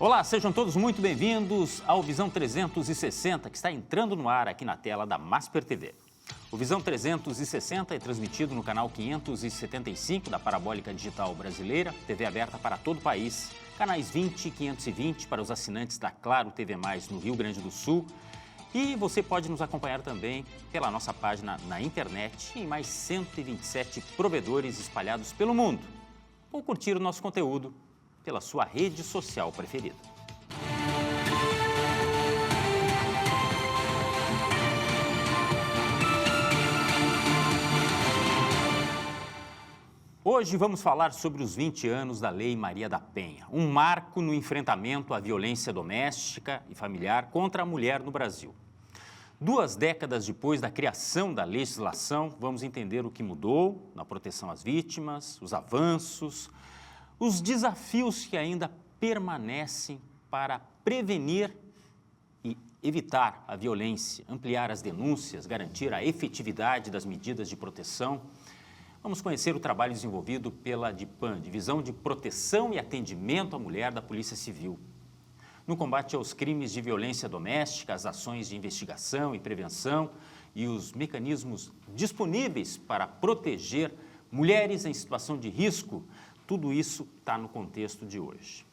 Olá, sejam todos muito bem-vindos ao Visão 360, que está entrando no ar aqui na tela da Masper TV. O Visão 360 é transmitido no canal 575 da Parabólica Digital Brasileira, TV aberta para todo o país, canais 20 e 520 para os assinantes da Claro TV+, no Rio Grande do Sul. E você pode nos acompanhar também pela nossa página na internet e em mais 127 provedores espalhados pelo mundo, ou curtir o nosso conteúdo pela sua rede social preferida. Hoje vamos falar sobre os 20 anos da Lei Maria da Penha, um marco no enfrentamento à violência doméstica e familiar contra a mulher no Brasil. 2 décadas depois da criação da legislação, vamos entender o que mudou na proteção às vítimas, os avanços, os desafios que ainda permanecem para prevenir e evitar a violência, ampliar as denúncias, garantir a efetividade das medidas de proteção. Vamos conhecer o trabalho desenvolvido pela DIPAM, Divisão de Proteção e Atendimento à Mulher da Polícia Civil. No combate aos crimes de violência doméstica, as ações de investigação e prevenção e os mecanismos disponíveis para proteger mulheres em situação de risco, tudo isso está no contexto de hoje.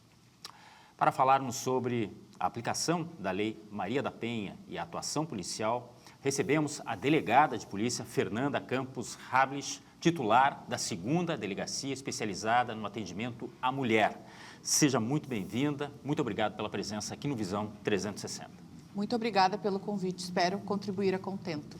Para falarmos sobre a aplicação da Lei Maria da Penha e a atuação policial, recebemos a delegada de polícia Fernanda Campos Havlich, titular da 2ª Delegacia Especializada no Atendimento à Mulher. Seja muito bem-vinda, muito obrigado pela presença aqui no Visão 360. Muito obrigada pelo convite, espero contribuir a contento.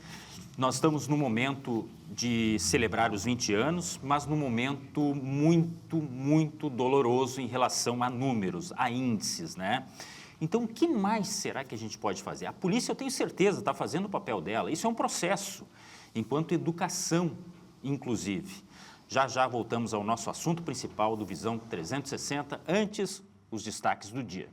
Nós estamos no momento de celebrar os 20 anos, mas num momento muito doloroso em relação a números, a índices, né? Então, o que mais será que a gente pode fazer? A polícia, eu tenho certeza, está fazendo o papel dela. Isso é um processo, enquanto educação, inclusive. Já voltamos ao nosso assunto principal do Visão 360, antes os destaques do dia.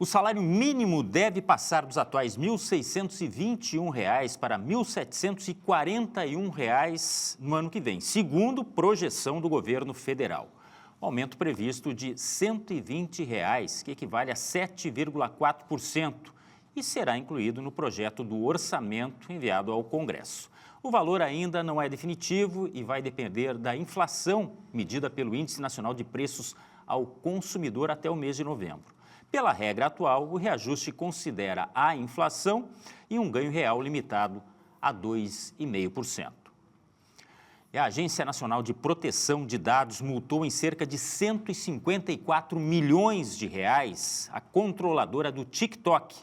O salário mínimo deve passar dos atuais R$ 1.621 para R$ 1.741 no ano que vem, segundo projeção do governo federal. O aumento previsto de R$ 120, que equivale a 7,4%, e será incluído no projeto do orçamento enviado ao Congresso. O valor ainda não é definitivo e vai depender da inflação medida pelo Índice Nacional de Preços ao Consumidor até o mês de novembro. Pela regra atual, o reajuste considera a inflação e um ganho real limitado a 2,5%. A Agência Nacional de Proteção de Dados multou em cerca de R$ 154 milhões a controladora do TikTok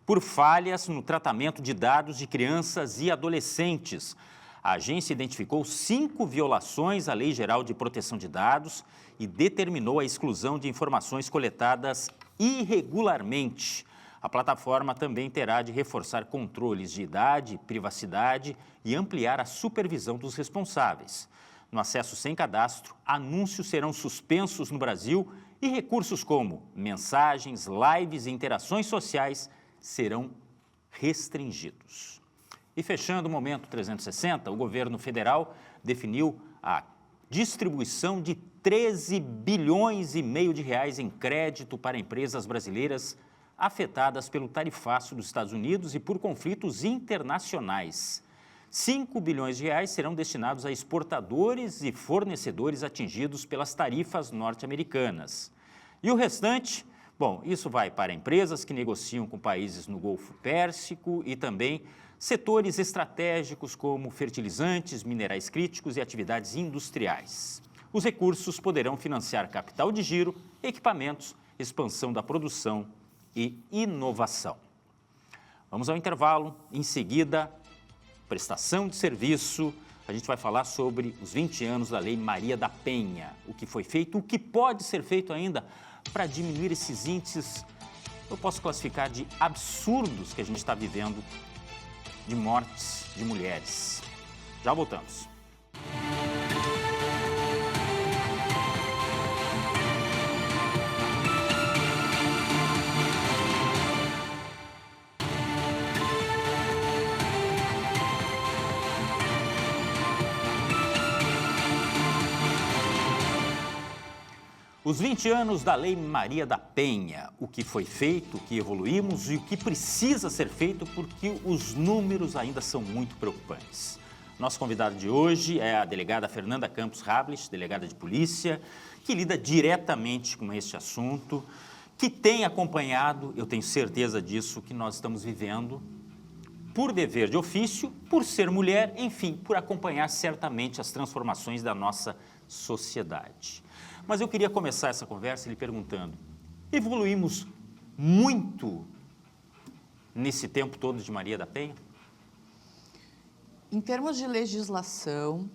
por falhas no tratamento de dados de crianças e adolescentes. A agência identificou 5 violações à Lei Geral de Proteção de Dados e determinou a exclusão de informações coletadas irregularmente. A plataforma também terá de reforçar controles de idade, privacidade e ampliar a supervisão dos responsáveis. No acesso sem cadastro, anúncios serão suspensos no Brasil e recursos como mensagens, lives e interações sociais serão restringidos. E fechando o Momento 360, o governo federal definiu a distribuição de 13 bilhões e meio de reais em crédito para empresas brasileiras afetadas pelo tarifaço dos Estados Unidos e por conflitos internacionais. 5 bilhões de reais serão destinados a exportadores e fornecedores atingidos pelas tarifas norte-americanas. E o restante, bom, isso vai para empresas que negociam com países no Golfo Pérsico e também setores estratégicos como fertilizantes, minerais críticos e atividades industriais. Os recursos poderão financiar capital de giro, equipamentos, expansão da produção e inovação. Vamos ao intervalo, em seguida, prestação de serviço. A gente vai falar sobre os 20 anos da Lei Maria da Penha, o que foi feito, o que pode ser feito ainda para diminuir esses índices, eu posso classificar de absurdos que a gente está vivendo, de mortes de mulheres. Já voltamos. Os 20 anos da Lei Maria da Penha, o que foi feito, o que evoluímos e o que precisa ser feito porque os números ainda são muito preocupantes. Nosso convidado de hoje é a delegada Fernanda Campos Rablich, delegada de polícia, que lida diretamente com este assunto, que tem acompanhado, eu tenho certeza disso, o que nós estamos vivendo, por dever de ofício, por ser mulher, enfim, por acompanhar certamente as transformações da nossa sociedade. Mas eu queria começar essa conversa lhe perguntando, evoluímos muito nesse tempo todo de Maria da Penha? Em termos de legislação,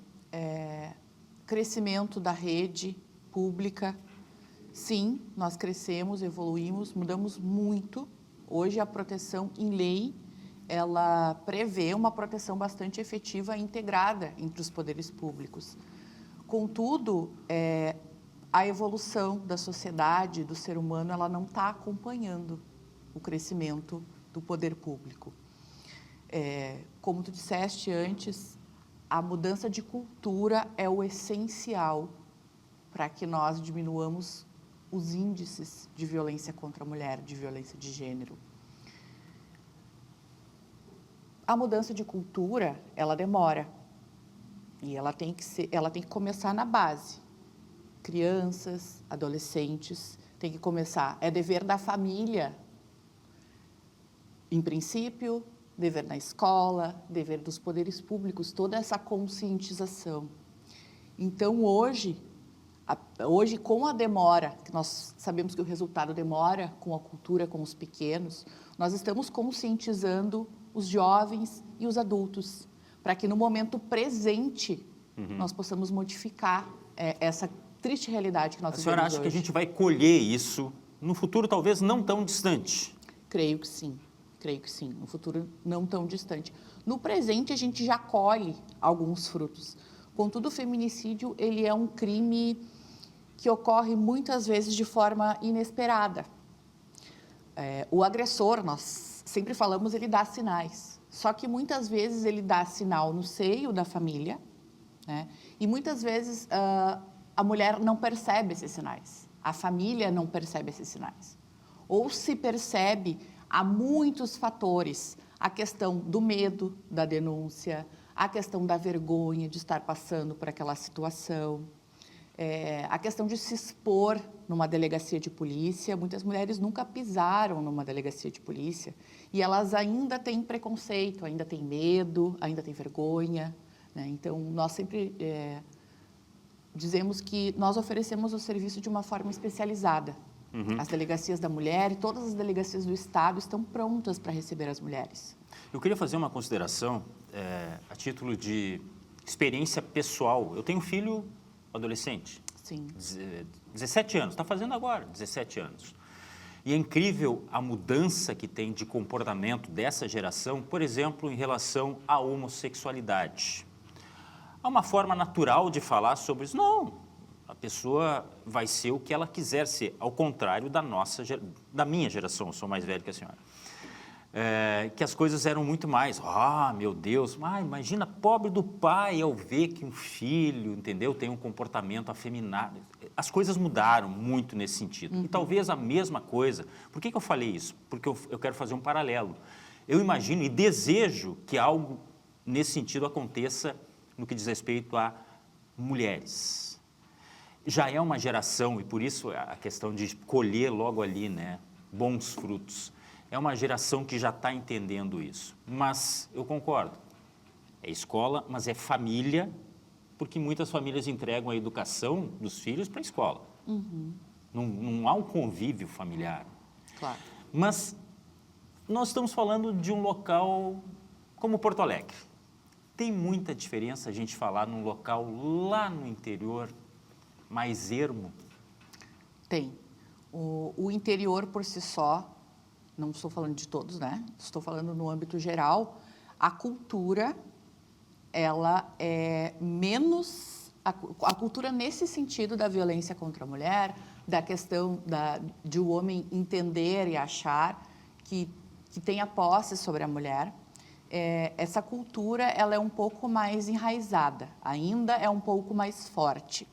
crescimento da rede pública, sim, nós crescemos, evoluímos, mudamos muito. Hoje a proteção em lei, ela prevê uma proteção bastante efetiva e integrada entre os poderes públicos. Contudo, a evolução da sociedade, do ser humano, ela não está acompanhando o crescimento do poder público. Como tu disseste antes, a mudança de cultura é o essencial para que nós diminuamos os índices de violência contra a mulher, de violência de gênero. A mudança de cultura, ela demora e ela tem que começar na base. Crianças, adolescentes, tem que começar. É dever da família, em princípio, dever na escola, dever dos poderes públicos, toda essa conscientização. Então, hoje, com a demora, que nós sabemos que o resultado demora com a cultura, com os pequenos, nós estamos conscientizando os jovens e os adultos, para que no momento presente nós possamos modificar essa triste realidade que nós vivemos hoje. A senhora acha que a gente vai colher isso no futuro talvez não tão distante? Creio que sim, no futuro não tão distante. No presente a gente já colhe alguns frutos. Contudo, o feminicídio ele é um crime que ocorre muitas vezes de forma inesperada. O agressor, nós sempre falamos, ele dá sinais. Só que muitas vezes ele dá sinal no seio da família, né? E muitas vezes a mulher não percebe esses sinais, a família não percebe esses sinais. Ou se percebe, há muitos fatores, a questão do medo da denúncia, a questão da vergonha de estar passando por aquela situação, a questão de se expor numa delegacia de polícia. Muitas mulheres nunca pisaram numa delegacia de polícia e elas ainda têm preconceito, ainda têm medo, ainda têm vergonha, né? Então, nós sempre dizemos que nós oferecemos o serviço de uma forma especializada. As delegacias da mulher e todas as delegacias do Estado estão prontas para receber as mulheres. Eu queria fazer uma consideração a título de experiência pessoal. Eu tenho um filho adolescente, Sim. 17 anos, está fazendo agora 17 anos. E é incrível a mudança que tem de comportamento dessa geração, por exemplo, em relação à homossexualidade. Há uma forma natural de falar sobre isso. Não, a pessoa vai ser o que ela quiser ser, ao contrário da minha geração, eu sou mais velho que a senhora. Que as coisas eram muito mais, meu Deus, imagina, pobre do pai ao ver que um filho, entendeu, tem um comportamento afeminado. As coisas mudaram muito nesse sentido. E talvez a mesma coisa. Por que eu falei isso? Porque eu quero fazer um paralelo. Eu imagino e desejo que algo nesse sentido aconteça no que diz respeito a mulheres. Já é uma geração, e por isso a questão de colher logo ali, né, bons frutos. É uma geração que já está entendendo isso. Mas eu concordo, é escola, mas é família, porque muitas famílias entregam a educação dos filhos para a escola. Não há um convívio familiar. Claro. Mas nós estamos falando de um local como Porto Alegre. Tem muita diferença a gente falar num local lá no interior, mais ermo? Tem. O interior por si só, não estou falando de todos, né? Estou falando no âmbito geral, a cultura, ela é menos... A cultura nesse sentido da violência contra a mulher, da questão de o homem entender e achar que tem a posse sobre a mulher, essa cultura ela é um pouco mais enraizada, ainda é um pouco mais forte.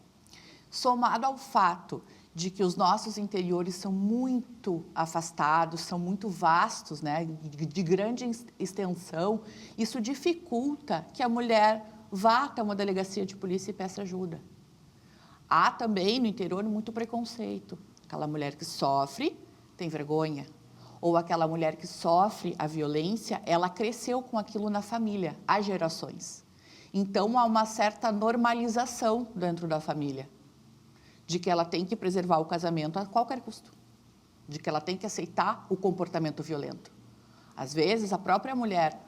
Somado ao fato de que os nossos interiores são muito afastados, são muito vastos, né, de grande extensão. Isso dificulta que a mulher vá até uma delegacia de polícia e peça ajuda. Há também no interior muito preconceito. Aquela mulher que sofre tem vergonha. Ou aquela mulher que sofre a violência, ela cresceu com aquilo na família, há gerações. Então, há uma certa normalização dentro da família, de que ela tem que preservar o casamento a qualquer custo, de que ela tem que aceitar o comportamento violento. Às vezes, a própria mulher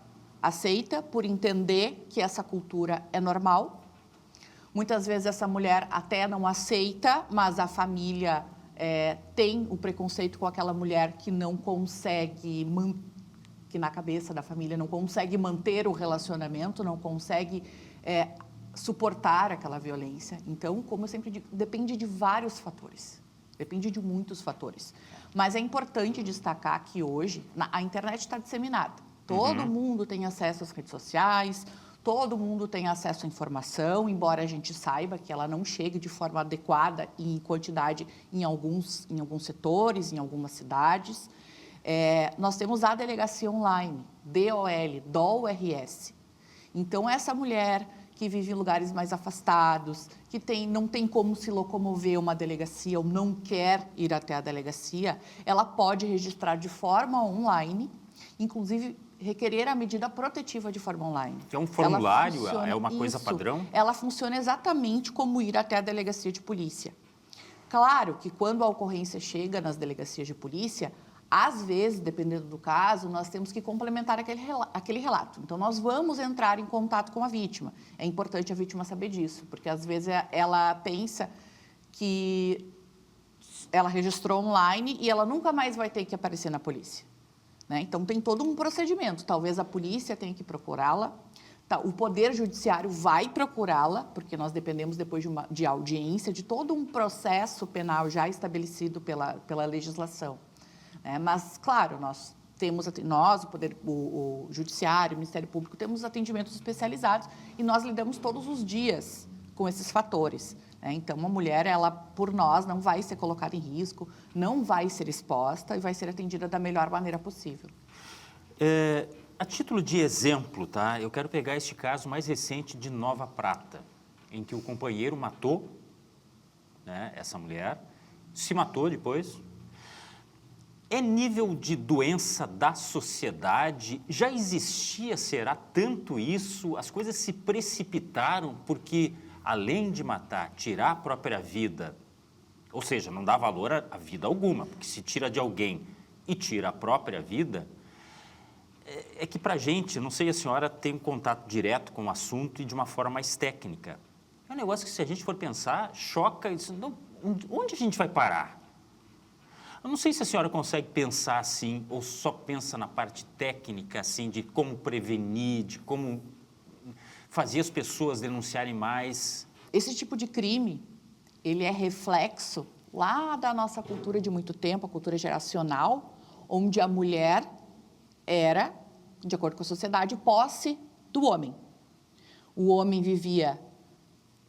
aceita por entender que essa cultura é normal. Muitas vezes, essa mulher até não aceita, mas a família tem o preconceito com aquela mulher que não consegue, que na cabeça da família não consegue manter o relacionamento, não consegue suportar aquela violência. Então, como eu sempre digo, depende de vários fatores, depende de muitos fatores. Mas é importante destacar que hoje a internet está disseminada. Todo mundo tem acesso às redes sociais, todo mundo tem acesso à informação, embora a gente saiba que ela não chegue de forma adequada e em quantidade em alguns setores, em algumas cidades. Nós temos a delegacia online, DOL, DOL-RS. Então, essa mulher que vive em lugares mais afastados, que não tem como se locomover a uma delegacia ou não quer ir até a delegacia, ela pode registrar de forma online, inclusive requerer a medida protetiva de forma online. Que é um formulário, é uma coisa padrão? Ela funciona exatamente como ir até a delegacia de polícia. Claro que quando a ocorrência chega nas delegacias de polícia, às vezes, dependendo do caso, nós temos que complementar aquele relato. Então, nós vamos entrar em contato com a vítima. É importante a vítima saber disso, porque às vezes ela pensa que ela registrou online e ela nunca mais vai ter que aparecer na polícia, né? Então, tem todo um procedimento. Talvez a polícia tenha que procurá-la, o Poder Judiciário vai procurá-la, porque nós dependemos depois de audiência, de todo um processo penal já estabelecido pela legislação. Mas, claro, o Judiciário, o Ministério Público, temos atendimentos especializados e nós lidamos todos os dias com esses fatores. Então, uma mulher, ela, por nós, não vai ser colocada em risco, não vai ser exposta e vai ser atendida da melhor maneira possível. A título de exemplo, tá? Eu quero pegar este caso mais recente de Nova Prata, em que o companheiro matou, né, essa mulher, se matou depois. É nível de doença da sociedade? Já existia, será, tanto isso? As coisas se precipitaram porque, além de matar, tirar a própria vida, ou seja, não dá valor à vida alguma, porque se tira de alguém e tira a própria vida, é que para a gente, não sei, a senhora tem um contato direto com o assunto e de uma forma mais técnica. É um negócio que, se a gente for pensar, choca, isso, não, onde a gente vai parar? Eu não sei se a senhora consegue pensar assim, ou só pensa na parte técnica, assim, de como prevenir, de como fazer as pessoas denunciarem mais. Esse tipo de crime, ele é reflexo lá da nossa cultura de muito tempo, a cultura geracional, onde a mulher era, de acordo com a sociedade, posse do homem. O homem vivia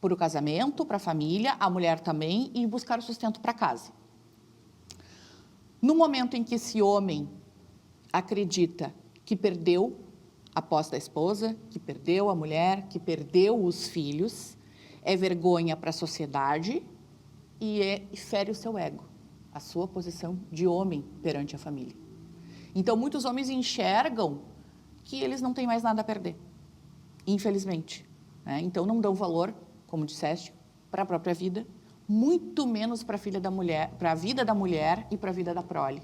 por o casamento, para a família, a mulher também, e buscar o sustento para casa. No momento em que esse homem acredita que perdeu a posse da esposa, que perdeu a mulher, que perdeu os filhos, é vergonha para a sociedade e fere o seu ego, a sua posição de homem perante a família. Então, muitos homens enxergam que eles não têm mais nada a perder, infelizmente, né? Então, não dão valor, como disseste, para a própria vida, muito menos para a filha da mulher, para a vida da mulher e para a vida da prole.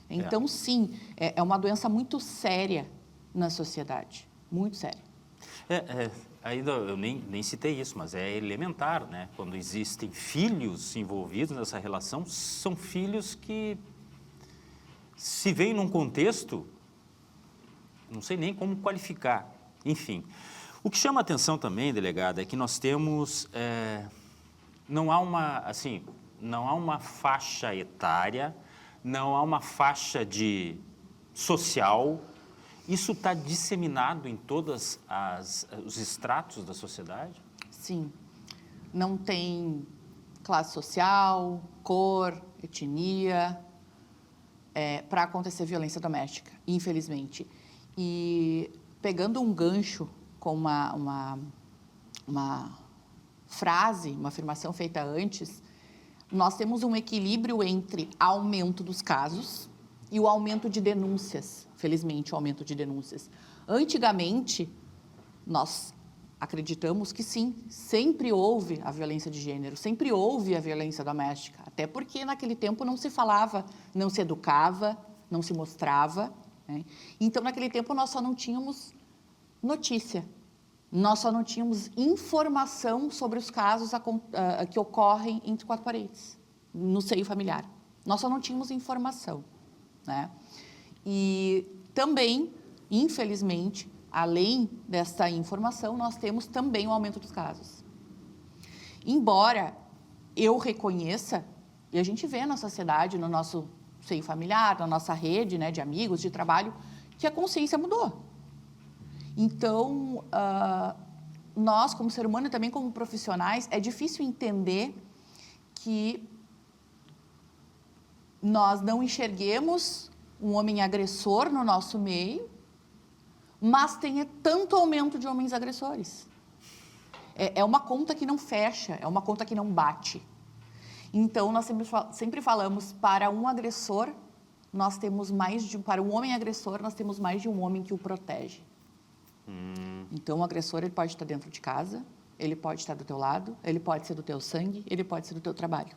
Então, sim, é uma doença muito séria na sociedade, muito séria. Ainda eu nem citei isso, mas é elementar, né? Quando existem filhos envolvidos nessa relação, são filhos que se veem num contexto, não sei nem como qualificar, enfim. O que chama a atenção também, delegada, é que nós temos... Não há uma faixa etária, não há uma faixa social. Isso está disseminado em todos os estratos da sociedade? Sim. Não tem classe social, cor, etnia, para acontecer violência doméstica, infelizmente. E pegando um gancho com uma frase, uma afirmação feita antes, nós temos um equilíbrio entre aumento dos casos e o aumento de denúncias, felizmente, o aumento de denúncias. Antigamente, nós acreditamos que sim, sempre houve a violência de gênero, sempre houve a violência doméstica, até porque naquele tempo não se falava, não se educava, não se mostrava, né? Então, naquele tempo, nós só não tínhamos notícia, nós só não tínhamos informação sobre os casos que ocorrem entre quatro paredes, no seio familiar. Nós só não tínhamos informação, né? E também, infelizmente, além dessa informação, nós temos também o aumento dos casos. Embora eu reconheça, e a gente vê na sociedade, no nosso seio familiar, na nossa rede, né, de amigos, de trabalho, que a consciência mudou. Então, nós, como ser humano e também como profissionais, é difícil entender que nós não enxerguemos um homem agressor no nosso meio, mas tenha tanto aumento de homens agressores. É uma conta que não fecha, é uma conta que não bate. Então, nós sempre falamos, para um agressor, nós temos para um homem agressor, nós temos mais de um homem que o protege. Então, o agressor, ele pode estar dentro de casa, ele pode estar do teu lado, ele pode ser do teu sangue, ele pode ser do teu trabalho.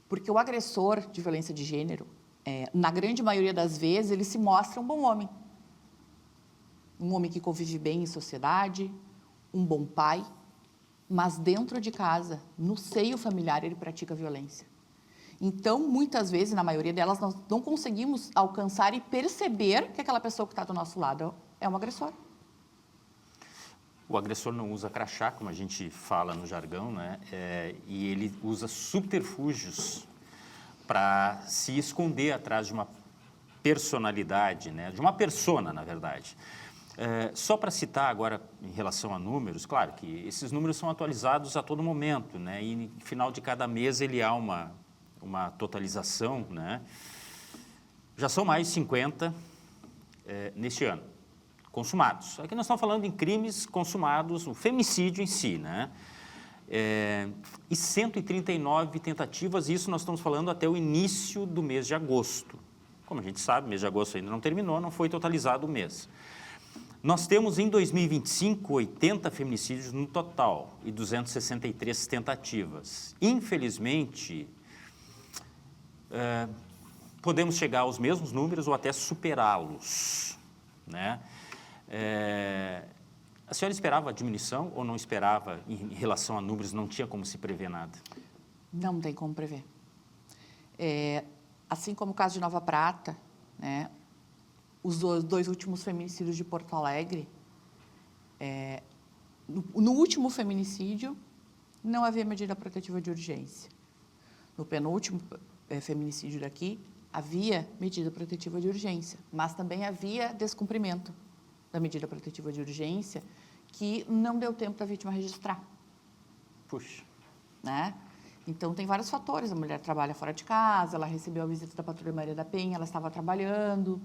Porque o agressor de violência de gênero, na grande maioria das vezes, ele se mostra um bom homem. Um homem que convive bem em sociedade, um bom pai, mas dentro de casa, no seio familiar, ele pratica violência. Então, muitas vezes, na maioria delas, nós não conseguimos alcançar e perceber que aquela pessoa que está do nosso lado é um agressor. O agressor não usa crachá, como a gente fala no jargão, né? E ele usa subterfúgios para se esconder atrás de uma personalidade, né? De uma persona, na verdade. Só para citar agora em relação a números, claro que esses números são atualizados a todo momento, né? E no final de cada mês ele há uma totalização, né? Já são mais de 50 neste ano, consumados. Aqui nós estamos falando em crimes consumados, o femicídio em si, né? E 139 tentativas, isso nós estamos falando até o início do mês de agosto. Como a gente sabe, o mês de agosto ainda não terminou, não foi totalizado o mês. Nós temos em 2025 80 feminicídios no total e 263 tentativas. Infelizmente, podemos chegar aos mesmos números ou até superá-los, né? A senhora esperava a diminuição ou não esperava em relação a números? Não tinha como se prever nada? Não tem como prever. Assim como o caso de Nova Prata, né? Os dois últimos feminicídios de Porto Alegre, no último feminicídio, não havia medida protetiva de urgência. No penúltimo feminicídio daqui, havia medida protetiva de urgência, mas também havia descumprimento da medida protetiva de urgência, que não deu tempo da vítima registrar. Puxa. Né? Então, tem vários fatores. A mulher trabalha fora de casa, ela recebeu a visita da Patrulha Maria da Penha, ela estava trabalhando,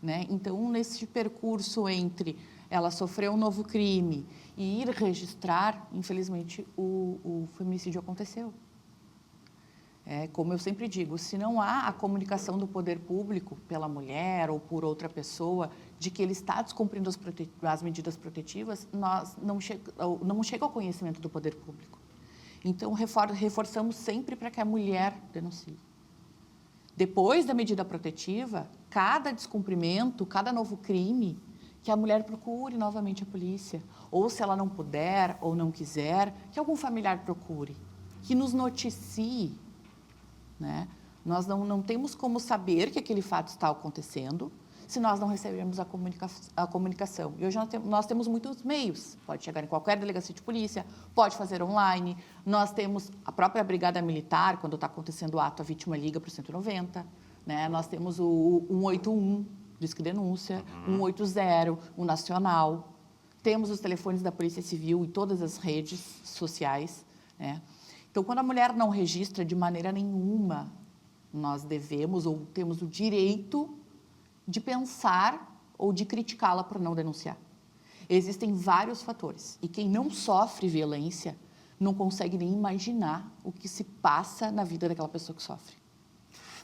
né? Então, nesse percurso entre ela sofrer um novo crime e ir registrar, infelizmente, o feminicídio aconteceu. Como eu sempre digo, se não há a comunicação do poder público pela mulher ou por outra pessoa de que ele está descumprindo as medidas protetivas, não chega ao conhecimento do poder público. Então, reforçamos sempre para que a mulher denuncie. Depois da medida protetiva, cada descumprimento, cada novo crime, que a mulher procure novamente a polícia. Ou, se ela não puder ou não quiser, que algum familiar procure, que nos noticie, né? Nós não temos como saber que aquele fato está acontecendo se nós não recebermos a comunicação. E hoje nós temos muitos meios. Pode chegar em qualquer delegacia de polícia, pode fazer online. Nós temos a própria Brigada Militar, quando está acontecendo o ato, a vítima liga para o 190. Né? Nós temos o 181, Disque Denúncia, 180, o Nacional. Temos os telefones da Polícia Civil e todas as redes sociais. Né? Então, quando a mulher não registra de maneira nenhuma, nós devemos ou temos o direito de pensar ou de criticá-la por não denunciar. Existem vários fatores e quem não sofre violência não consegue nem imaginar o que se passa na vida daquela pessoa que sofre.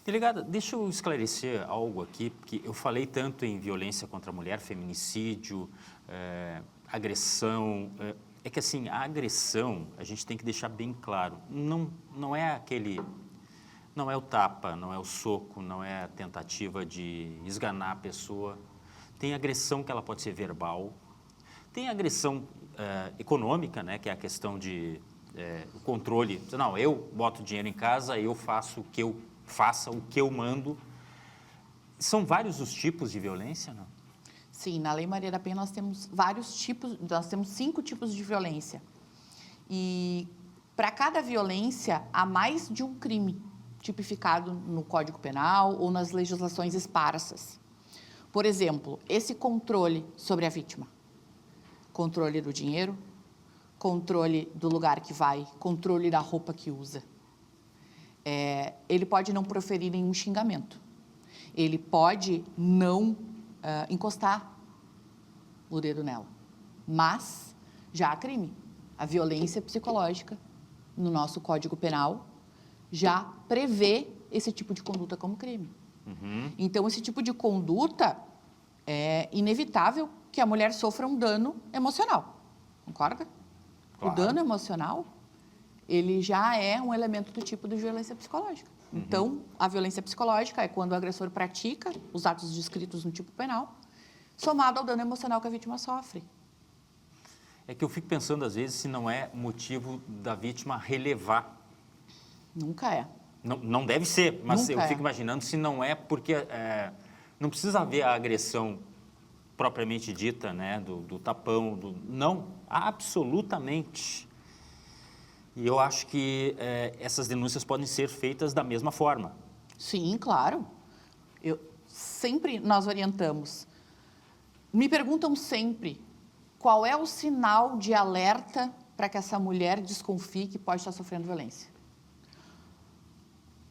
Delegada, deixa eu esclarecer algo aqui, porque eu falei tanto em violência contra a mulher, feminicídio, agressão. É que assim, a agressão, a gente tem que deixar bem claro, não é aquele... Não é o tapa, não é o soco, não é a tentativa de esganar a pessoa. Tem agressão que ela pode ser verbal. Tem agressão econômica, né, que é a questão de o controle. Não, eu boto dinheiro em casa, eu faço o que eu faça, o que eu mando. São vários os tipos de violência, não? Sim, na Lei Maria da Penha nós temos vários tipos, nós temos 5 tipos de violência. E para cada violência há mais de um crime tipificado no Código Penal ou nas legislações esparsas. Por exemplo, esse controle sobre a vítima. Controle do dinheiro, controle do lugar que vai, controle da roupa que usa. Ele pode não proferir nenhum xingamento. Ele pode não encostar o dedo nela. Mas já há crime. A violência psicológica, no nosso Código Penal, já prevê esse tipo de conduta como crime. Uhum. Então, esse tipo de conduta é inevitável que a mulher sofra um dano emocional. Concorda? Claro. O dano emocional, ele já é um elemento do tipo de violência psicológica. Uhum. Então, a violência psicológica é quando o agressor pratica os atos descritos no tipo penal, somado ao dano emocional que a vítima sofre. É que eu fico pensando, às vezes, se não é motivo da vítima relevar. Nunca é. Não deve ser, mas Nunca eu fico imaginando se não é porque não precisa haver a agressão propriamente dita, né, do tapão, não, absolutamente. E eu acho que essas denúncias podem ser feitas da mesma forma. Sim, claro. Sempre nós orientamos. Me perguntam sempre qual é o sinal de alerta para que essa mulher desconfie que pode estar sofrendo violência.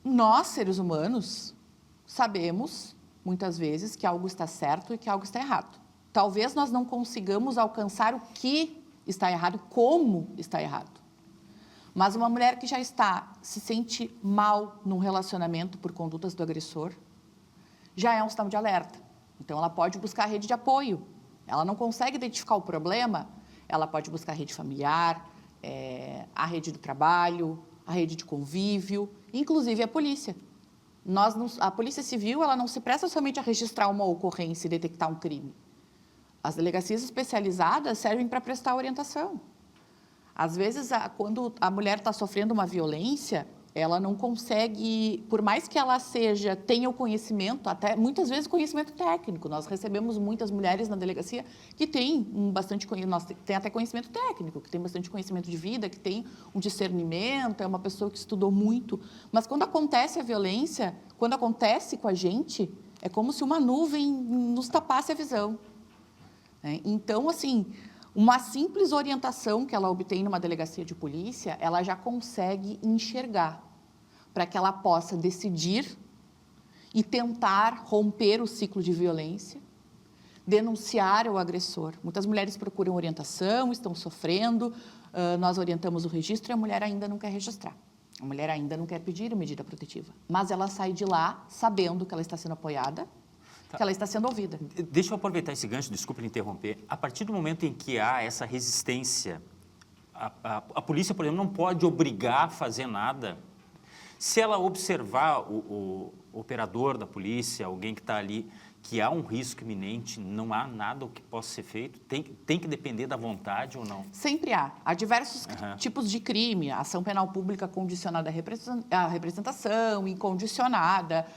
Nós, seres humanos, sabemos, muitas vezes, que algo está certo e que algo está errado. Talvez nós não consigamos alcançar o que está errado, como está errado. Mas uma mulher que já se sente mal num relacionamento por condutas do agressor, já é um sinal de alerta. Então, ela pode buscar a rede de apoio. Ela não consegue identificar o problema, ela pode buscar a rede familiar, a rede do trabalho, a rede de convívio, inclusive a polícia. A Polícia Civil, ela não se presta somente a registrar uma ocorrência e detectar um crime. As delegacias especializadas servem para prestar orientação. Às vezes, quando a mulher está sofrendo uma violência, ela não consegue, por mais que ela tenha o conhecimento, até muitas vezes conhecimento técnico. Nós recebemos muitas mulheres na delegacia que têm tem até conhecimento técnico, que tem bastante conhecimento de vida, que tem um discernimento, é uma pessoa que estudou muito. Mas quando acontece a violência, quando acontece com a gente, é como se uma nuvem nos tapasse a visão. Então, assim, uma simples orientação que ela obtém numa delegacia de polícia, ela já consegue enxergar para que ela possa decidir e tentar romper o ciclo de violência, denunciar o agressor. Muitas mulheres procuram orientação, estão sofrendo, nós orientamos o registro e a mulher ainda não quer registrar. A mulher ainda não quer pedir medida protetiva, mas ela sai de lá sabendo que ela está sendo apoiada, que ela está sendo ouvida. Deixa eu aproveitar esse gancho, desculpe interromper. A partir do momento em que há essa resistência, a polícia, por exemplo, não pode obrigar a fazer nada. Se ela observar o operador da polícia, alguém que está ali, que há um risco iminente, não há nada o que possa ser feito? Tem que depender da vontade ou não? Sempre há. Há diversos tipos de crime. Ação penal pública condicionada à representação, incondicionada,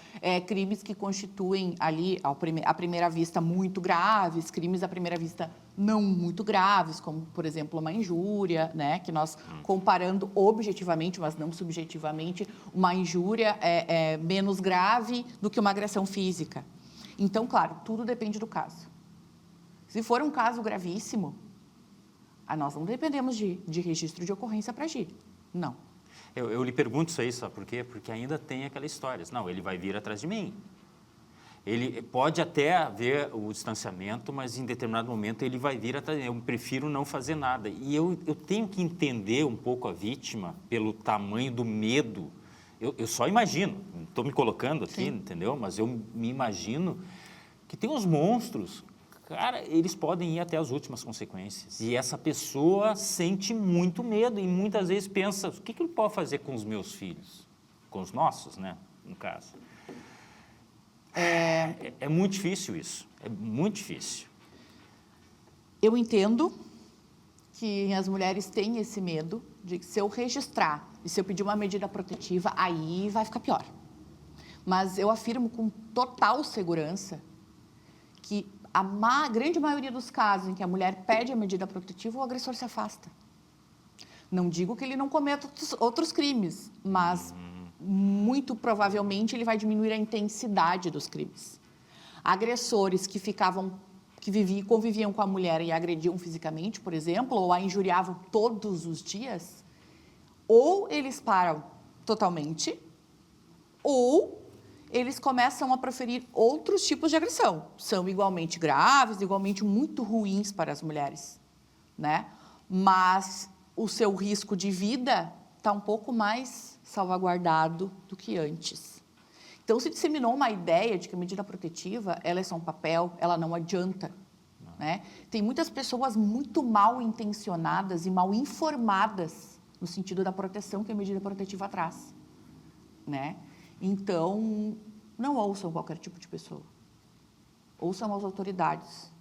crimes que constituem ali, à primeira vista, muito graves, crimes à primeira vista não muito graves, como, por exemplo, uma injúria, né? Que nós, comparando objetivamente, mas não subjetivamente, uma injúria é menos grave do que uma agressão física. Então, claro, tudo depende do caso. Se for um caso gravíssimo, nós não dependemos de registro de ocorrência para agir. Não. Eu lhe pergunto isso aí, sabe por quê? Porque ainda tem aquela história. Não, ele vai vir atrás de mim. Ele pode até haver o distanciamento, mas em determinado momento ele vai vir atrás de mim. Eu prefiro não fazer nada. E eu tenho que entender um pouco a vítima pelo tamanho do medo. Eu só imagino, estou me colocando aqui, sim, entendeu? Mas eu me imagino que tem os monstros. Cara, eles podem ir até as últimas consequências. E essa pessoa sente muito medo e muitas vezes pensa, o que ele pode fazer com os meus filhos? Com os nossos, né, no caso. É muito difícil isso, é muito difícil. Eu entendo que as mulheres têm esse medo de que se eu registrar e se eu pedir uma medida protetiva, aí vai ficar pior. Mas eu afirmo com total segurança que a grande maioria dos casos em que a mulher pede a medida protetiva, o agressor se afasta. Não digo que ele não cometa outros crimes, mas muito provavelmente ele vai diminuir a intensidade dos crimes. Agressores que conviviam com a mulher e agrediam fisicamente, por exemplo, ou a injuriavam todos os dias, ou eles param totalmente, ou eles começam a proferir outros tipos de agressão. São igualmente graves, igualmente muito ruins para as mulheres, né? Mas o seu risco de vida está um pouco mais salvaguardado do que antes. Então, se disseminou uma ideia de que a medida protetiva, ela é só um papel, ela não adianta, né? Tem muitas pessoas muito mal intencionadas e mal informadas no sentido da proteção que a medida protetiva traz, né? Então, não ouçam qualquer tipo de pessoa. Ouçam as autoridades,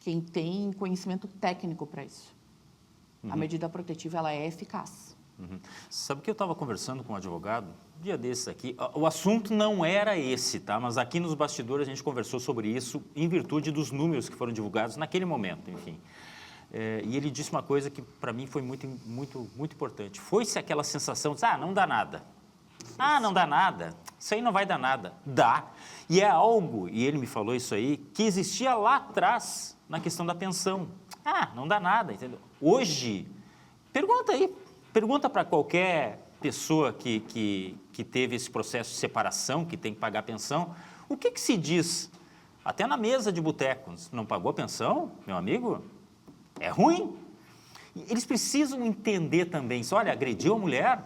quem tem conhecimento técnico para isso. A medida protetiva, ela é eficaz. Sabe que eu estava conversando com um advogado, um dia desses aqui, o assunto não era esse, tá? Mas aqui nos bastidores a gente conversou sobre isso em virtude dos números que foram divulgados naquele momento, enfim. E ele disse uma coisa que para mim foi muito importante. Foi-se aquela sensação de, não dá nada. Não dá nada, isso aí não vai dar nada. Dá. E é algo, e ele me falou isso aí, que existia lá atrás na questão da pensão. Não dá nada, entendeu? Hoje, pergunta para qualquer pessoa que teve esse processo de separação, que tem que pagar pensão, o que se diz? Até na mesa de boteco, não pagou a pensão, meu amigo? É ruim. Eles precisam entender também, olha, agrediu a mulher,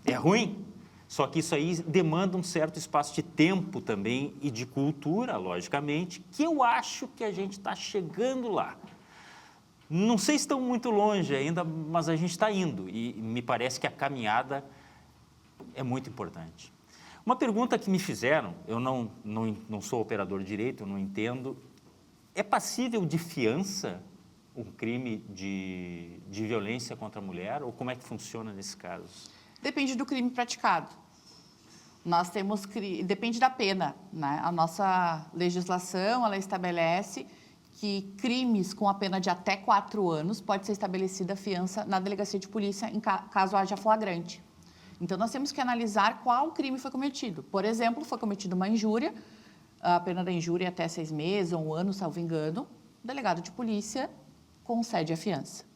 é ruim. Só que isso aí demanda um certo espaço de tempo também e de cultura, logicamente, que eu acho que a gente está chegando lá. Não sei se estão muito longe ainda, mas a gente está indo e me parece que a caminhada é muito importante. Uma pergunta que me fizeram, eu não sou operador de direito, eu não entendo, é passível de fiança um crime de violência contra a mulher ou como é que funciona nesse caso? Depende do crime praticado. Nós temos, depende da pena, né? A nossa legislação, ela estabelece que crimes com a pena de até 4 anos pode ser estabelecida fiança na delegacia de polícia em caso haja flagrante. Então, nós temos que analisar qual crime foi cometido. Por exemplo, foi cometida uma injúria, a pena da injúria é até 6 meses ou 1 ano, salvo engano, o delegado de polícia concede a fiança.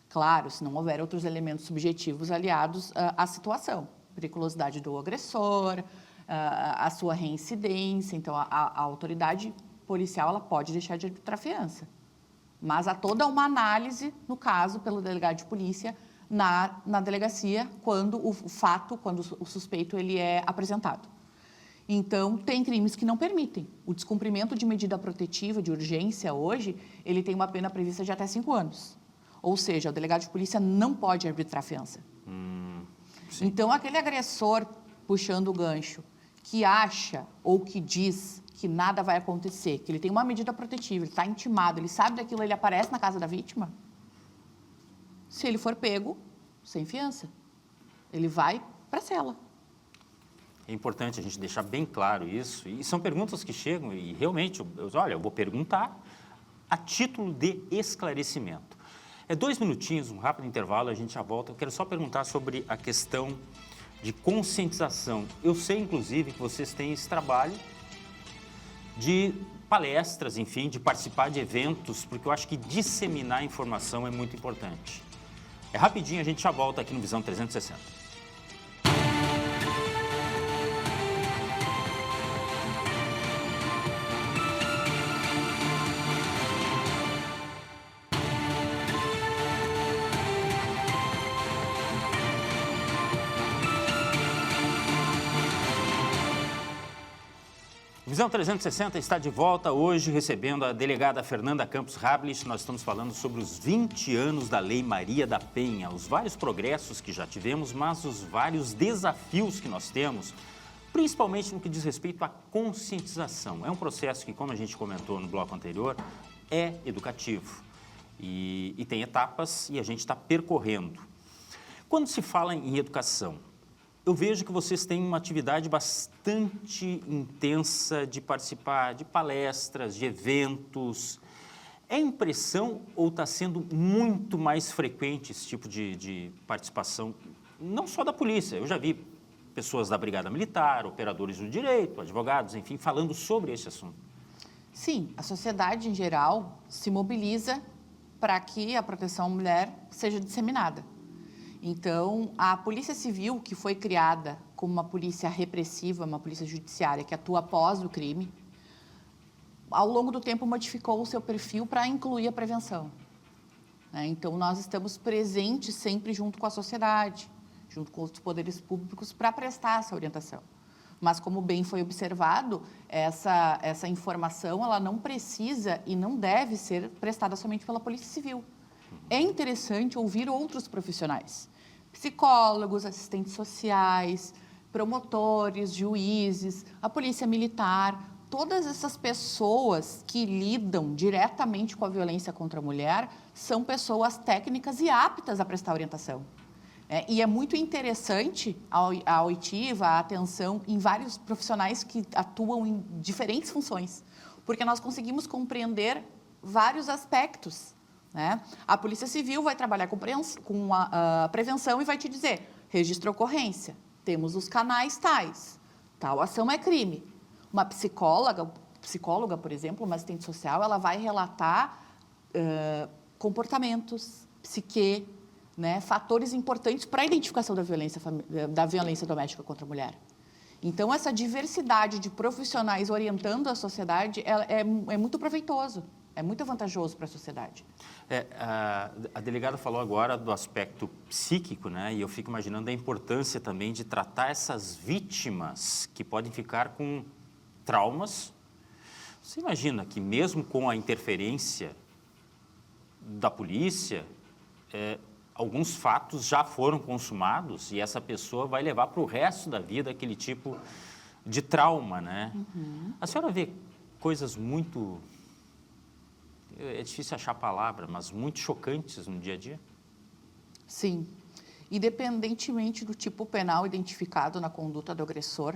Claro, se não houver outros elementos subjetivos aliados à situação. Periculosidade do agressor, a sua reincidência. Então, a autoridade policial ela pode deixar de arbitrar fiança. Mas há toda uma análise, no caso, pelo delegado de polícia, na delegacia, quando quando o suspeito ele é apresentado. Então, tem crimes que não permitem. O descumprimento de medida protetiva de urgência hoje, ele tem uma pena prevista de até 5 anos. Ou seja, o delegado de polícia não pode arbitrar fiança. Então, aquele agressor puxando o gancho que acha ou que diz que nada vai acontecer, que ele tem uma medida protetiva, ele está intimado, ele sabe daquilo, ele aparece na casa da vítima, se ele for pego, sem fiança, ele vai para a cela. É importante a gente deixar bem claro isso. E são perguntas que chegam e realmente, eu vou perguntar a título de esclarecimento. 2 minutinhos, um rápido intervalo, a gente já volta. Eu quero só perguntar sobre a questão de conscientização. Eu sei, inclusive, que vocês têm esse trabalho de palestras, enfim, de participar de eventos, porque eu acho que disseminar informação é muito importante. Rapidinho, a gente já volta aqui no Visão 360. Visão 360 está de volta hoje recebendo a delegada Fernanda Campos Rablich. Nós estamos falando sobre os 20 anos da Lei Maria da Penha, os vários progressos que já tivemos, mas os vários desafios que nós temos, principalmente no que diz respeito à conscientização. É um processo que, como a gente comentou no bloco anterior, é educativo e tem etapas e a gente está percorrendo. Quando se fala em educação, eu vejo que vocês têm uma atividade bastante intensa de participar de palestras, de eventos. É impressão ou está sendo muito mais frequente esse tipo de participação, não só da polícia? Eu já vi pessoas da Brigada Militar, operadores do direito, advogados, enfim, falando sobre esse assunto. Sim, a sociedade em geral se mobiliza para que a proteção à mulher seja disseminada. Então, a Polícia Civil, que foi criada como uma polícia repressiva, uma polícia judiciária que atua após o crime, ao longo do tempo modificou o seu perfil para incluir a prevenção. Então, nós estamos presentes sempre junto com a sociedade, junto com os poderes públicos, para prestar essa orientação. Mas, como bem foi observado, essa informação ela não precisa e não deve ser prestada somente pela Polícia Civil. É interessante ouvir outros profissionais, psicólogos, assistentes sociais, promotores, juízes, a polícia militar, todas essas pessoas que lidam diretamente com a violência contra a mulher são pessoas técnicas e aptas a prestar orientação. E é muito interessante a oitiva, a atenção em vários profissionais que atuam em diferentes funções, porque nós conseguimos compreender vários aspectos. A Polícia Civil vai trabalhar com a prevenção e vai te dizer, registra ocorrência, temos os canais tais, tal ação é crime. Uma psicóloga, por exemplo, uma assistente social, ela vai relatar comportamentos, psique, fatores importantes para a identificação da violência doméstica contra a mulher. Então, essa diversidade de profissionais orientando a sociedade é muito proveitoso. É muito vantajoso para a sociedade. A delegada falou agora do aspecto psíquico, e eu fico imaginando a importância também de tratar essas vítimas que podem ficar com traumas. Você imagina que mesmo com a interferência da polícia, alguns fatos já foram consumados e essa pessoa vai levar para o resto da vida aquele tipo de trauma, Uhum. A senhora vê coisas muito... É difícil achar a palavra, mas muito chocantes no dia a dia? Sim. Independentemente do tipo penal identificado na conduta do agressor,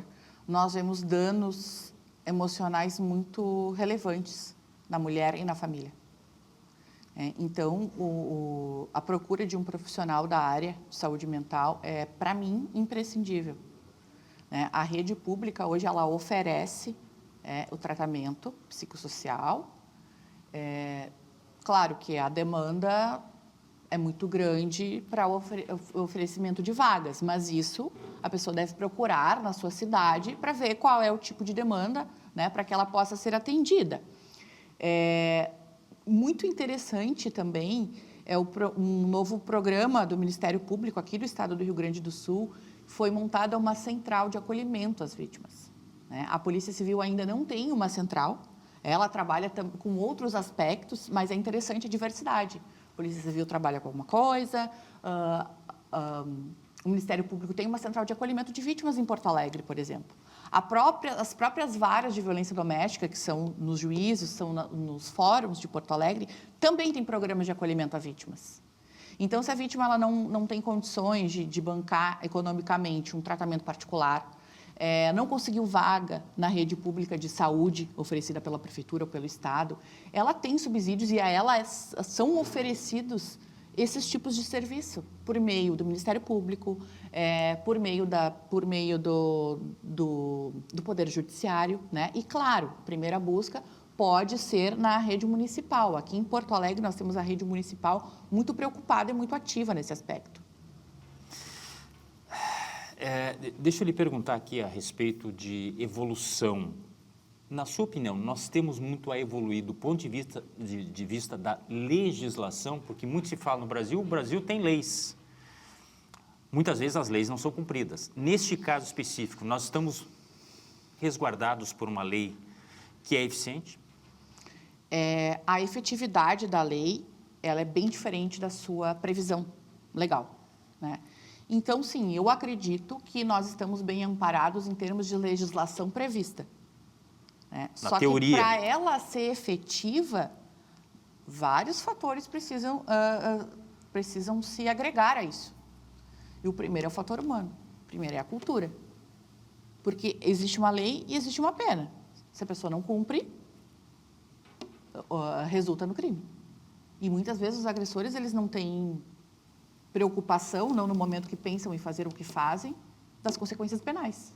nós vemos danos emocionais muito relevantes na mulher e na família. Então, a procura de um profissional da área de saúde mental é, para mim, imprescindível. A rede pública, hoje, ela oferece o tratamento psicossocial. Claro que a demanda é muito grande para o oferecimento de vagas, mas isso a pessoa deve procurar na sua cidade para ver qual é o tipo de demanda, para que ela possa ser atendida. Muito interessante também um novo programa do Ministério Público aqui do Estado do Rio Grande do Sul, foi montada uma central de acolhimento às vítimas. A Polícia Civil ainda não tem uma central. Ela trabalha com outros aspectos, mas é interessante a diversidade. A Polícia Civil trabalha com alguma coisa, o Ministério Público tem uma central de acolhimento de vítimas em Porto Alegre, por exemplo. As próprias varas de violência doméstica, que são nos juízos, são nos fóruns de Porto Alegre, também tem programas de acolhimento a vítimas. Então, se a vítima ela não tem condições de bancar economicamente um tratamento particular, não conseguiu vaga na rede pública de saúde oferecida pela Prefeitura ou pelo Estado, ela tem subsídios e a ela são oferecidos esses tipos de serviço por meio do Ministério Público, por meio do Poder Judiciário, E, claro, a primeira busca pode ser na rede municipal. Aqui em Porto Alegre nós temos a rede municipal muito preocupada e muito ativa nesse aspecto. Deixa eu lhe perguntar aqui a respeito de evolução. Na sua opinião, nós temos muito a evoluir do ponto de vista da legislação, porque muito se fala no Brasil, o Brasil tem leis. Muitas vezes as leis não são cumpridas. Neste caso específico, nós estamos resguardados por uma lei que é eficiente? A efetividade da lei, ela é bem diferente da sua previsão legal, né? Então, sim, eu acredito que nós estamos bem amparados em termos de legislação prevista, né? Na teoria. Que para ela ser efetiva, vários fatores precisam se agregar a isso. E o primeiro é o fator humano, o primeiro é a cultura. Porque existe uma lei e existe uma pena. Se a pessoa não cumpre, resulta no crime. E muitas vezes os agressores, eles não têm preocupação, não no momento que pensam em fazer o que fazem, das consequências penais,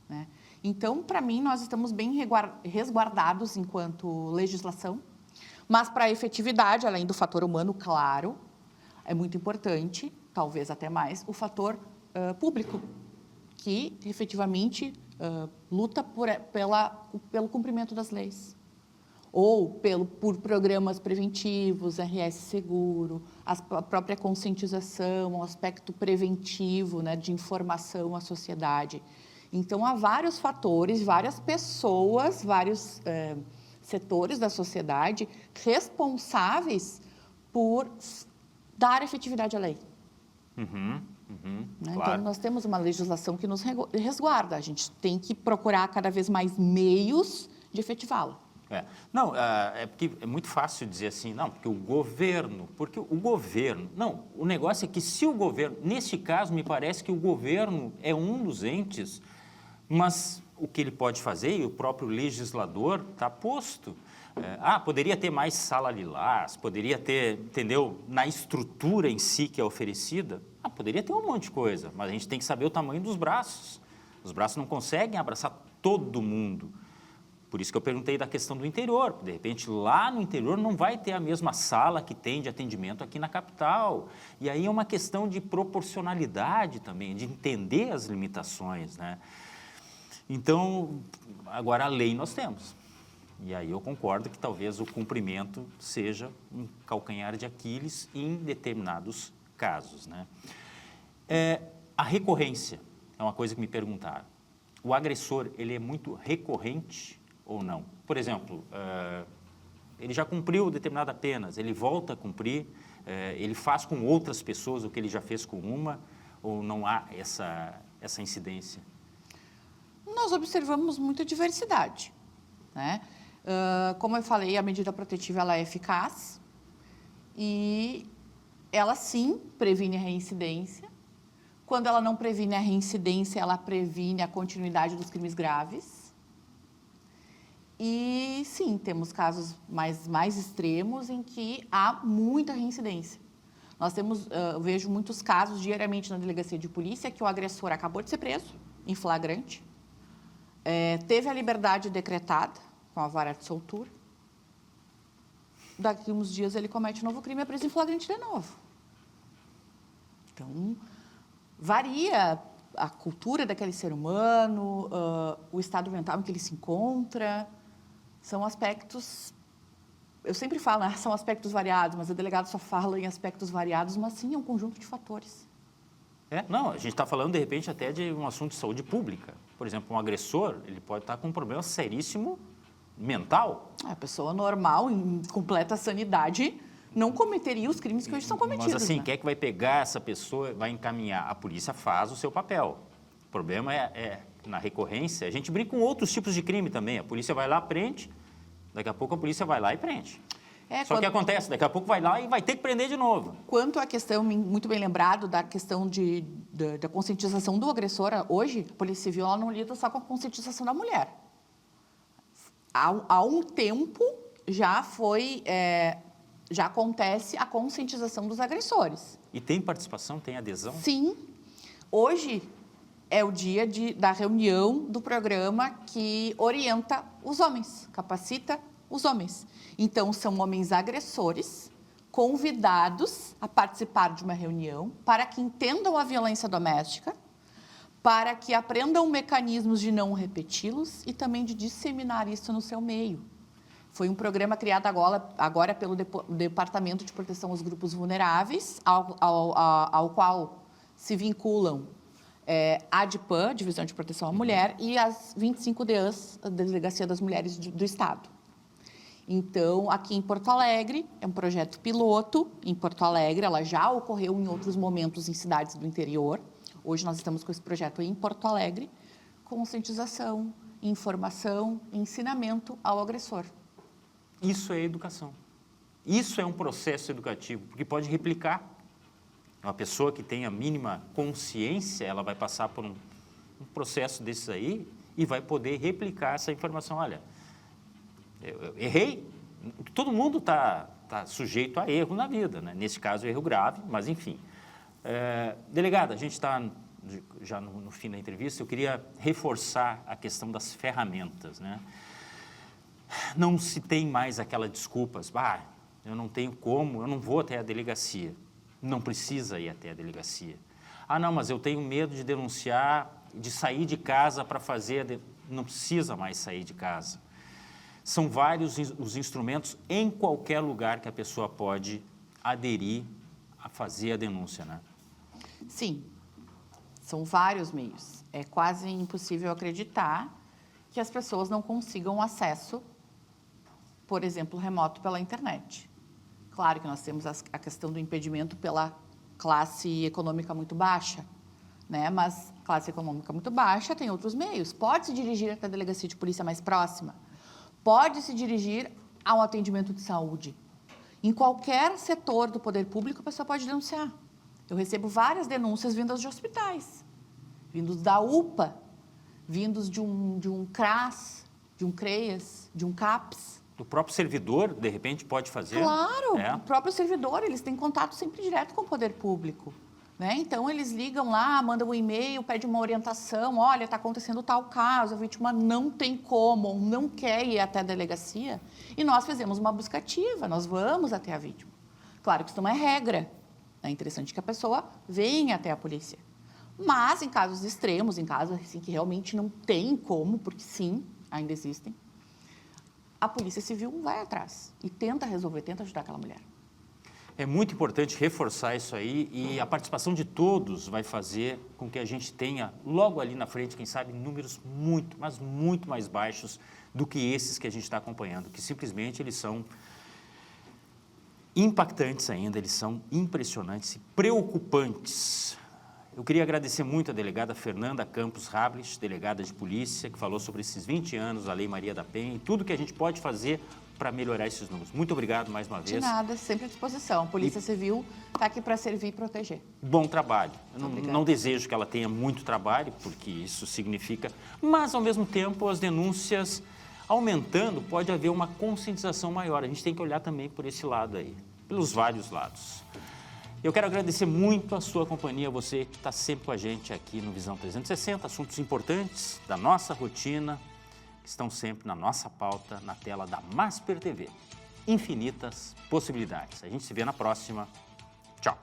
né? Então, para mim, nós estamos bem resguardados enquanto legislação, mas para a efetividade, além do fator humano, claro, é muito importante, talvez até mais, o fator público, que efetivamente luta pelo cumprimento das leis. Ou por programas preventivos, RS Seguro, a própria conscientização, o aspecto preventivo, né, de informação à sociedade. Então, há vários fatores, várias pessoas, vários setores da sociedade responsáveis por dar efetividade à lei. Né? Claro. Então, nós temos uma legislação que nos resguarda. A gente tem que procurar cada vez mais meios de efetivá-la. Não, é porque é muito fácil dizer assim, não, porque o governo, não, o negócio é que se o governo, neste caso, me parece que o governo é um dos entes, mas o que ele pode fazer, e o próprio legislador está posto, poderia ter mais sala lilás, poderia ter, entendeu, na estrutura em si que é oferecida, poderia ter um monte de coisa, mas a gente tem que saber o tamanho dos braços. Os braços não conseguem abraçar todo mundo. Por isso que eu perguntei da questão do interior. De repente, lá no interior não vai ter a mesma sala que tem de atendimento aqui na capital. E aí é uma questão de proporcionalidade também, de entender as limitações, né? Então, agora a lei nós temos. E aí eu concordo que talvez o cumprimento seja um calcanhar de Aquiles em determinados casos, né? A recorrência é uma coisa que me perguntaram. O agressor, ele é muito recorrente ou não? Por exemplo, ele já cumpriu determinada pena, ele volta a cumprir, ele faz com outras pessoas o que ele já fez com uma, ou não há essa incidência? Nós observamos muita diversidade, né? Como eu falei, a medida protetiva ela é eficaz e ela sim previne a reincidência. Quando ela não previne a reincidência, ela previne a continuidade dos crimes graves. E sim, temos casos mais extremos em que há muita reincidência. Eu vejo muitos casos diariamente na delegacia de polícia que o agressor acabou de ser preso em flagrante, teve a liberdade decretada com a vara de soltura. Daqui a uns dias ele comete um novo crime e é preso em flagrante de novo. Então, varia a cultura daquele ser humano, o estado mental em que ele se encontra. São aspectos, eu sempre falo, são aspectos variados, mas o delegado só fala em aspectos variados, mas sim é um conjunto de fatores. Não, a gente está falando, de repente, até de um assunto de saúde pública. Por exemplo, um agressor, ele pode estar com um problema seríssimo mental. A pessoa normal, em completa sanidade, não cometeria os crimes que hoje são cometidos. Mas assim, né? quem é que vai pegar essa pessoa, vai encaminhar? A polícia faz o seu papel. O problema na recorrência, a gente brinca com outros tipos de crime também. A polícia vai lá, prende, daqui a pouco a polícia vai lá e prende. Só que acontece, daqui a pouco vai lá e vai ter que prender de novo. Quanto à questão, muito bem lembrado, da questão da conscientização do agressor, hoje, a Polícia Civil ela não lida só com a conscientização da mulher. Há um tempo já acontece a conscientização dos agressores. E tem participação, tem adesão? Sim. Hoje é o dia da reunião do programa que orienta os homens, capacita os homens. Então, são homens agressores convidados a participar de uma reunião para que entendam a violência doméstica, para que aprendam mecanismos de não repeti-los e também de disseminar isso no seu meio. Foi um programa criado agora pelo Departamento de Proteção aos Grupos Vulneráveis, ao qual se vinculam a DIPAM, Divisão de Proteção à Mulher, e as 25 DEAs, a Delegacia das Mulheres do Estado. Então, aqui em Porto Alegre, é um projeto piloto em Porto Alegre, ela já ocorreu em outros momentos em cidades do interior. Hoje nós estamos com esse projeto aí em Porto Alegre, conscientização, informação, ensinamento ao agressor. Isso é educação. Isso é um processo educativo, porque pode replicar. Uma pessoa que tem a mínima consciência, ela vai passar por um processo desses aí e vai poder replicar essa informação. Olha, eu errei. Todo mundo está sujeito a erro na vida, né? Nesse caso, erro grave, mas enfim. Delegada, a gente está já no fim da entrevista, eu queria reforçar a questão das ferramentas, né? Não se tem mais aquela desculpas, eu não tenho como, eu não vou até a delegacia. Não precisa ir até a delegacia. Não, mas eu tenho medo de denunciar, de sair de casa para fazer... Não precisa mais sair de casa. São vários os instrumentos em qualquer lugar que a pessoa pode aderir a fazer a denúncia, né? Sim, são vários meios. É quase impossível acreditar que as pessoas não consigam acesso, por exemplo, remoto pela internet. Claro que nós temos a questão do impedimento pela classe econômica muito baixa, né? Mas classe econômica muito baixa tem outros meios. Pode se dirigir até a delegacia de polícia mais próxima, pode se dirigir a um atendimento de saúde. Em qualquer setor do poder público, a pessoa pode denunciar. Eu recebo várias denúncias vindas de hospitais, vindos da UPA, vindos de um CRAS, de um CREAS, de um CAPS. O próprio servidor, de repente, pode fazer? Claro, o próprio servidor, eles têm contato sempre direto com o poder público, né? Então, eles ligam lá, mandam um e-mail, pedem uma orientação, olha, está acontecendo tal caso, a vítima não tem como, não quer ir até a delegacia, e nós fizemos uma busca ativa, nós vamos até a vítima. Claro que isso não é regra, é interessante que a pessoa venha até a polícia. Mas, em casos extremos, em casos assim, que realmente não tem como, porque sim, ainda existem, a Polícia Civil vai atrás e tenta resolver, tenta ajudar aquela mulher. É muito importante reforçar isso aí e a participação de todos vai fazer com que a gente tenha, logo ali na frente, quem sabe, números muito, mas muito mais baixos do que esses que a gente está acompanhando, que simplesmente eles são impactantes ainda, eles são impressionantes e preocupantes. Eu queria agradecer muito a delegada Fernanda Campos Rablich, delegada de polícia, que falou sobre esses 20 anos da Lei Maria da Penha e tudo que a gente pode fazer para melhorar esses números. Muito obrigado mais uma vez. De nada, sempre à disposição. A Polícia Civil está aqui para servir e proteger. Bom trabalho. Eu não desejo que ela tenha muito trabalho, porque isso significa... Mas, ao mesmo tempo, as denúncias aumentando, pode haver uma conscientização maior. A gente tem que olhar também por esse lado aí, pelos vários lados. Eu quero agradecer muito a sua companhia, você que está sempre com a gente aqui no Visão 360, assuntos importantes da nossa rotina, que estão sempre na nossa pauta, na tela da Masper TV. Infinitas possibilidades. A gente se vê na próxima. Tchau.